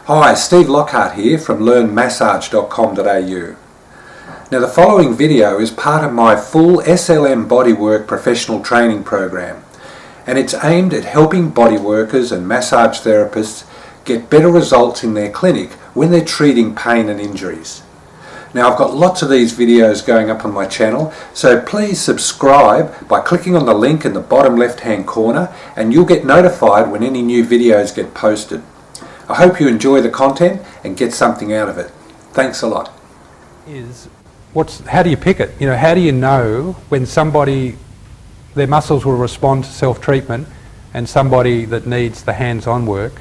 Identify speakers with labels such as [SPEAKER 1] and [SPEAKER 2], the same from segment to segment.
[SPEAKER 1] Hi, Steve Lockhart here from learnmassage.com.au. Now the following video is part of my full SLM Bodywork professional training program, and it's aimed at helping body workers and massage therapists get better results in their clinic when they're treating pain and injuries. Now I've got lots of these videos going up on my channel, so please subscribe by clicking on the link in the bottom left hand corner and you'll get notified when any new videos get posted. I hope you enjoy the content and get something out of it. Thanks a lot.
[SPEAKER 2] How do you pick it? How do you know when somebody, their muscles will respond to self-treatment and somebody that needs the hands-on work?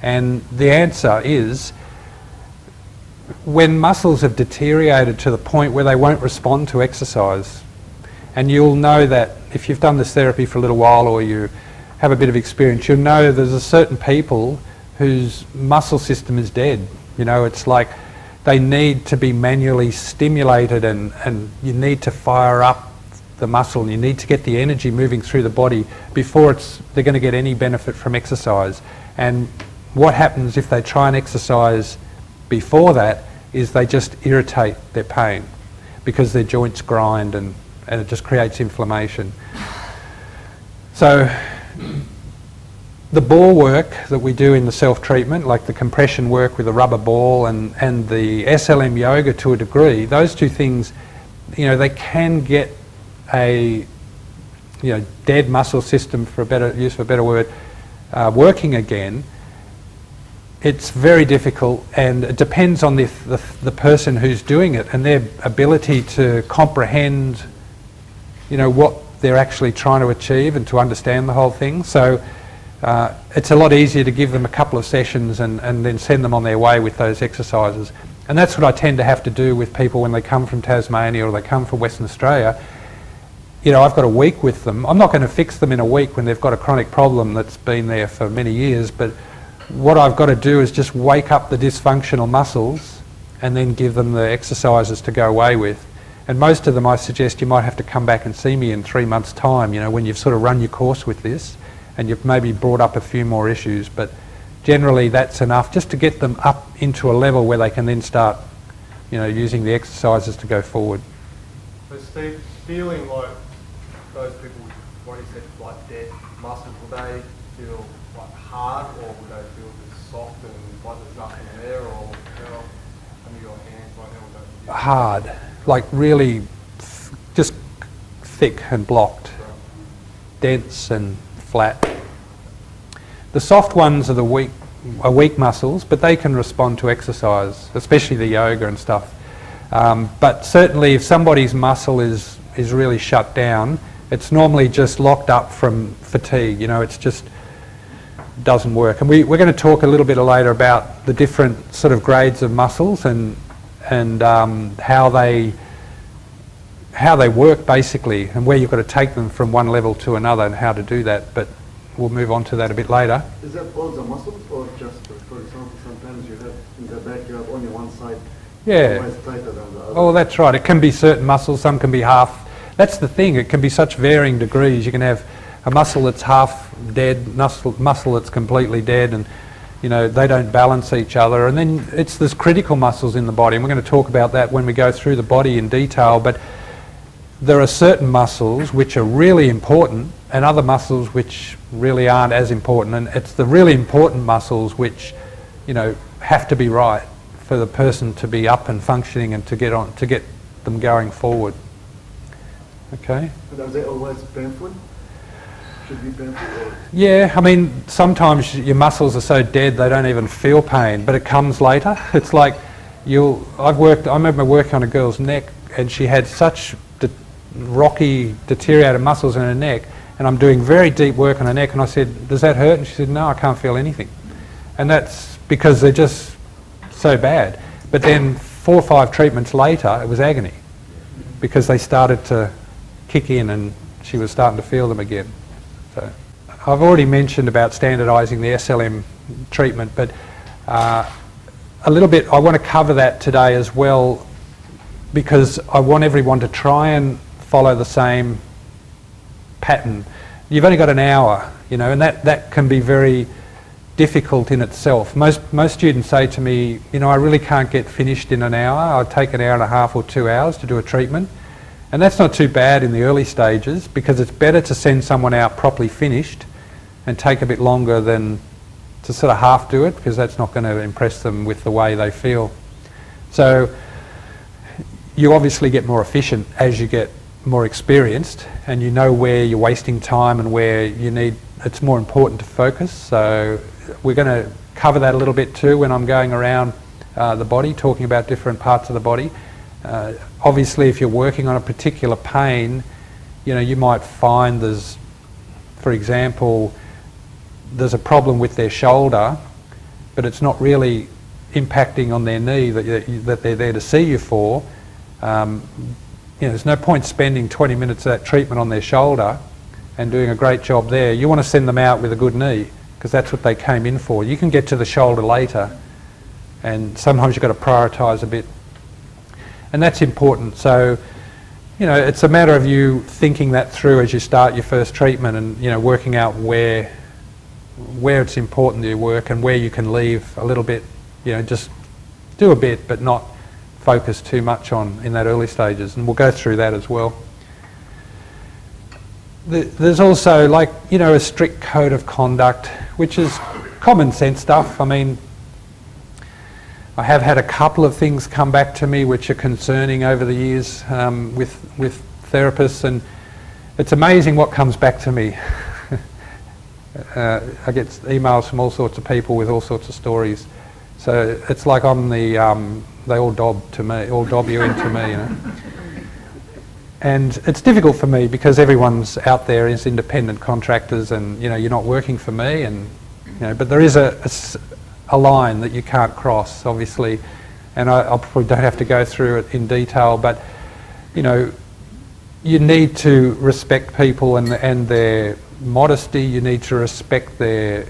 [SPEAKER 2] And the answer is when muscles have deteriorated to the point where they won't respond to exercise. And you'll know that if you've done this therapy for a little while or you have a bit of experience, you'll know there's a certain people whose muscle system is dead. It's like they need to be manually stimulated and you need to fire up the muscle. You need to get the energy moving through the body before they're going to get any benefit from exercise. And what happens if they try and exercise before that is they just irritate their pain because their joints grind and it just creates inflammation. So the ball work that we do in the self-treatment, like the compression work with a rubber ball and the SLM yoga to a degree, those two things, they can get a dead muscle system, for a better word, working again. It's very difficult, and it depends on the person who's doing it and their ability to comprehend what they're actually trying to achieve and to understand the whole thing. So it's a lot easier to give them a couple of sessions and then send them on their way with those exercises. And that's what I tend to have to do with people when they come from Tasmania or they come from Western Australia. I've got a week with them. I'm not going to fix them in a week when they've got a chronic problem that's been there for many years, but what I've got to do is just wake up the dysfunctional muscles and then give them the exercises to go away with. And most of them I suggest you might have to come back and see me in 3 months' time, when you've sort of run your course with this and you've maybe brought up a few more issues. But generally that's enough just to get them up into a level where they can then start using the exercises to go forward.
[SPEAKER 3] So Steve, feeling like those people with body sets like dead muscles, will they feel like hard, or would they feel just soft and like there's nothing there, or under your hands, like how would that feel?
[SPEAKER 2] Hard, like really just thick and blocked, right. Dense and flat. The soft ones are the weak muscles, but they can respond to exercise, especially the yoga and stuff. But certainly if somebody's muscle is really shut down, it's normally just locked up from fatigue. It's just doesn't work. And we're going to talk a little bit later about the different sort of grades of muscles and how they work basically, and where you've got to take them from one level to another and how to do that. But we'll move on to that a bit later.
[SPEAKER 4] Is that all the muscles, or just, for example, sometimes you have in the back you have only one side?
[SPEAKER 2] Yeah.
[SPEAKER 4] Tighter than the other?
[SPEAKER 2] Oh, that's right. It can be certain muscles. Some can be half. That's the thing. It can be such varying degrees. You can have a muscle that's half dead, muscle that's completely dead, and they don't balance each other. And then it's this critical muscles in the body, and we're going to talk about that when we go through the body in detail. But there are certain muscles which are really important and other muscles which really aren't as important, and it's the really important muscles which have to be right for the person to be up and functioning and to get them going forward. Okay.
[SPEAKER 4] But are they always painful? Should be painful? Or?
[SPEAKER 2] Yeah, I mean, sometimes your muscles are so dead they don't even feel pain, but it comes later. It's like I remember working on a girl's neck, and she had such rocky, deteriorated muscles in her neck, and I'm doing very deep work on her neck, and I said, "Does that hurt?" And she said, "No, I can't feel anything." And that's because they're just so bad. But then 4 or 5 treatments later, it was agony because they started to kick in and she was starting to feel them again. So I've already mentioned about standardising the SLM treatment, but a little bit I want to cover that today as well, because I want everyone to try and follow the same pattern. You've only got an hour, and that can be very difficult in itself. Most students say to me, you know, I really can't get finished in an hour. I'll take an hour and a half or 2 hours to do a treatment. And that's not too bad in the early stages, because it's better to send someone out properly finished and take a bit longer than to sort of half do it, because that's not going to impress them with the way they feel. So you obviously get more efficient as you get more experienced, and you know where you're wasting time and where it's more important to focus. So we're going to cover that a little bit too when I'm going around the body, talking about different parts of the body. Obviously, if you're working on a particular pain, you know, you might find there's, for example, there's a problem with their shoulder, but it's not really impacting on their knee that they're there to see you for. You know, there's no point spending 20 minutes of that treatment on their shoulder and doing a great job there. You want to send them out with a good knee, because that's what they came in for. You can get to the shoulder later, and sometimes you've got to prioritise a bit. And that's important. So, you know, it's a matter of you thinking that through as you start your first treatment, and, you know, working out where it's important to your work and where you can leave a little bit, you know, just do a bit but not focus too much on in that early stages. And we'll go through that as well. There's also, like, you know, a strict code of conduct, which is common sense stuff. I mean, I have had a couple of things come back to me which are concerning over the years with therapists, and it's amazing what comes back to me. I get emails from all sorts of people with all sorts of stories. So it's like I'm the, they all dob you into me, you know. And it's difficult for me because everyone's out there is independent contractors, and, you know, you're not working for me, and, you know, but there is a line that you can't cross, obviously, and I probably don't have to go through it in detail, but, you know, you need to respect people and their modesty. You need to respect their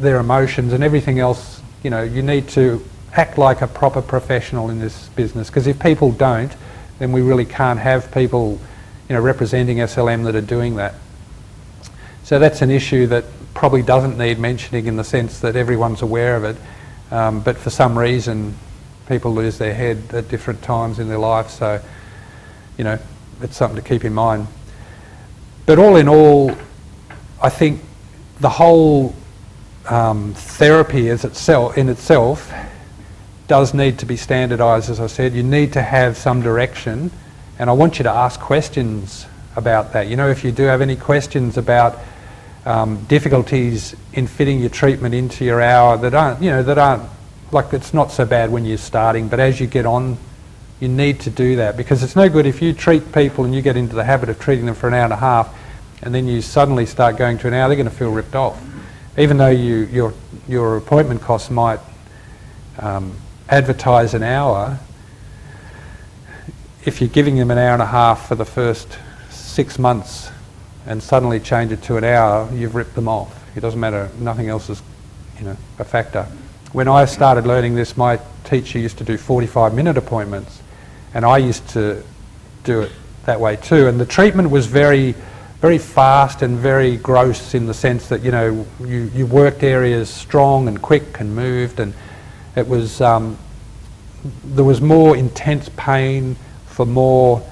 [SPEAKER 2] emotions and everything else. You know, you need to act like a proper professional in this business, because if people don't, then we really can't have people, you know, representing SLM that are doing that. So that's an issue that probably doesn't need mentioning, in the sense that everyone's aware of it, but for some reason people lose their head at different times in their life. So, you know, it's something to keep in mind. But all in all, I think the whole therapy in itself does need to be standardised. As I said, you need to have some direction, and I want you to ask questions about that. You know, if you do have any questions about difficulties in fitting your treatment into your hour that aren't like, it's not so bad when you're starting, but as you get on, you need to do that, because it's no good if you treat people and you get into the habit of treating them for an hour and a half, and then you suddenly start going to an hour. They're going to feel ripped off, even though your appointment costs might advertise an hour. If you're giving them an hour and a half for the first 6 months and suddenly change it to an hour, you've ripped them off. It doesn't matter, nothing else is, you know, a factor. When I started learning this, my teacher used to do 45-minute appointments, and I used to do it that way too. And the treatment was very, very fast and very gross, in the sense that, you know, you worked areas strong and quick and moved, and it was there was more intense pain for more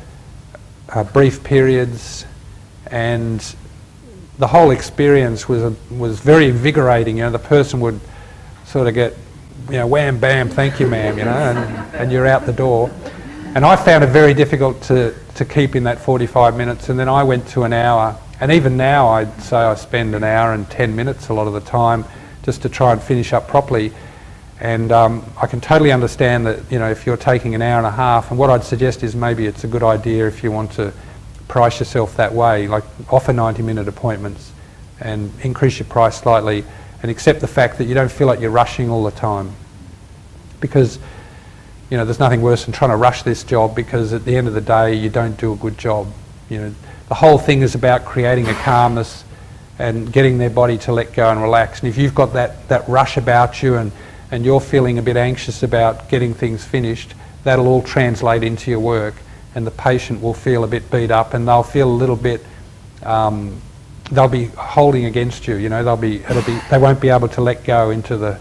[SPEAKER 2] brief periods, and the whole experience was very invigorating. You know, the person would sort of get, you know, wham bam, thank you ma'am, you know, and you're out the door. And I found it very difficult to keep in that 45 minutes, and then I went to an hour, and even now I'd say I spend an hour and 10 minutes a lot of the time just to try and finish up properly. And I can totally understand that, you know, if you're taking an hour and a half, and what I'd suggest is maybe it's a good idea, if you want to price yourself that way, like offer 90-minute appointments and increase your price slightly, and accept the fact that you don't feel like you're rushing all the time. Because, you know, there's nothing worse than trying to rush this job, because at the end of the day you don't do a good job. You know, the whole thing is about creating a calmness and getting their body to let go and relax. And if you've got that rush about you, and you're feeling a bit anxious about getting things finished, that'll all translate into your work, and the patient will feel a bit beat up, and they'll feel a little bit they'll be holding against you. You know, they won't be able to let go into the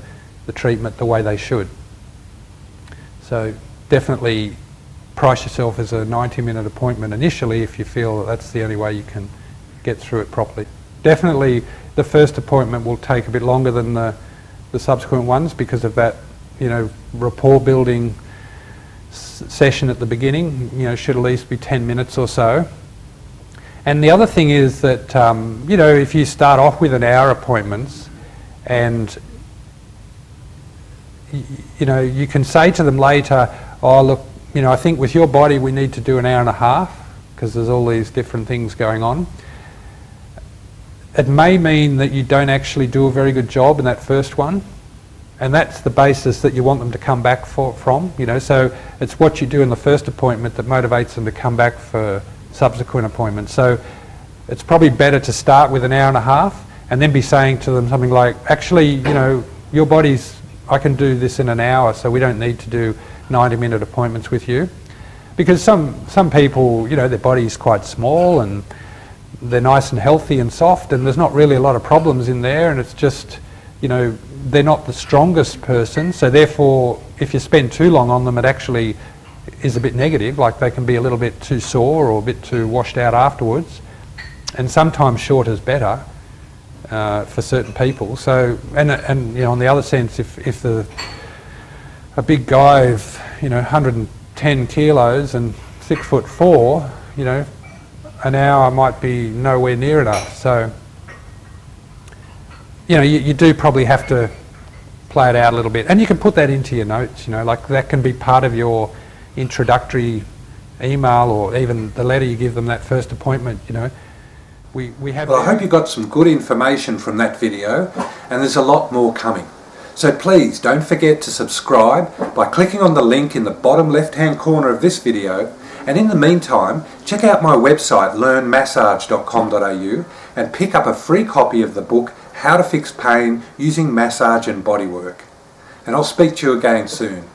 [SPEAKER 2] treatment the way they should. So definitely price yourself as a 90-minute appointment initially if you feel that that's the only way you can get through it properly. Definitely the first appointment will take a bit longer than the subsequent ones because of that, you know, rapport building session at the beginning. You know, should at least be 10 minutes or so. And the other thing is that, you know, if you start off with an hour appointments and, you know, you can say to them later, oh, look, you know, I think with your body we need to do an hour and a half because there's all these different things going on. It may mean that you don't actually do a very good job in that first one, and that's the basis that you want them to come back from, you know, so it's what you do in the first appointment that motivates them to come back for subsequent appointments. So it's probably better to start with an hour and a half and then be saying to them something like, actually, you know, your body's, I can do this in an hour, so we don't need to do 90-minute appointments with you. Because some people, you know, their body's quite small and they're nice and healthy and soft and there's not really a lot of problems in there, and it's just, you know, they're not the strongest person, so therefore if you spend too long on them it actually is a bit negative, like they can be a little bit too sore or a bit too washed out afterwards, and sometimes short is better for certain people. So and you know, on the other sense, if a big guy of, you know, 110 kilos and 6'4", you know, an hour might be nowhere near enough. So, you know, you do probably have to play it out a little bit, and you can put that into your notes, you know, like that can be part of your introductory email or even the letter you give them that first appointment, you know. We have.
[SPEAKER 1] Well, I hope you got some good information from that video, and there's a lot more coming. So please don't forget to subscribe by clicking on the link in the bottom left-hand corner of this video. And in the meantime, check out my website learnmassage.com.au and pick up a free copy of the book How to Fix Pain Using Massage and Bodywork. And I'll speak to you again soon.